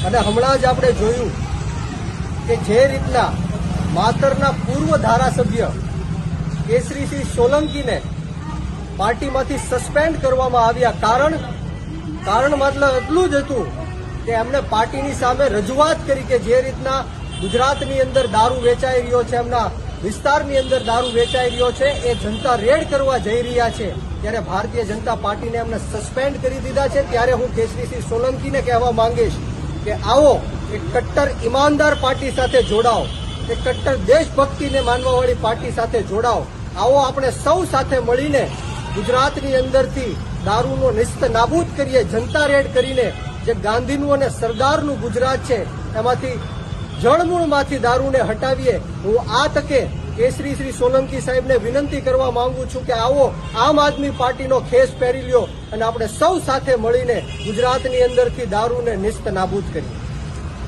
અને હમણાં જ આપણે જોયું કે જે રીતના માતરના પૂર્વ ધારાસભ્ય કેસરીસિંહ સોલંકીને પાર્ટીમાંથી સસ્પેન્ડ કરવામાં આવ્યા. કારણ મતલબ એટલું જ હતું કે એમણે પાર્ટીની સામે રજૂઆત કરી કે જે રીતના ગુજરાતની અંદર દારૂ વેચાઈ રહ્યો છે, એમના વિસ્તારની અંદર દારૂ વેચાઈ રહ્યો છે, એ જનતા રેડ કરવા જઈ રહ્યા છે. ત્યારે ભારતીય જનતા પાર્ટીને એમને સસ્પેન્ડ કરી દીધા છે. ત્યારે હું કેસરીસિંહ સોલંકીને કહેવા માંગીશ કે આવો એક કટ્ટર ઈમાનદાર પાર્ટી સાથે જોડાઓ, એક કટ્ટર દેશભક્તિને માનવાવાળી પાર્ટી સાથે જોડાઓ. આવો આપણે સૌ સાથે મળીને ગુજરાતની અંદરથી દારૂનો નિસ્ત નાબૂદ કરીએ. જનતા રેડ કરીને જે ગાંધીનું અને સરદારનું ગુજરાત છે એમાંથી જળમૂળમાંથી દારૂને હટાવીએ. હું આ તકે કેસરીસિંહ સોલંકી સાહેબને વિનંતી કરવા માંગુ છું કે આવો આમ આદમી પાર્ટીનો ખેસ પહેરી લ્યો અને આપણે સૌ સાથે મળીને ગુજરાતની અંદરથી દારૂને નિસ્ત નાબૂદ કરીએ.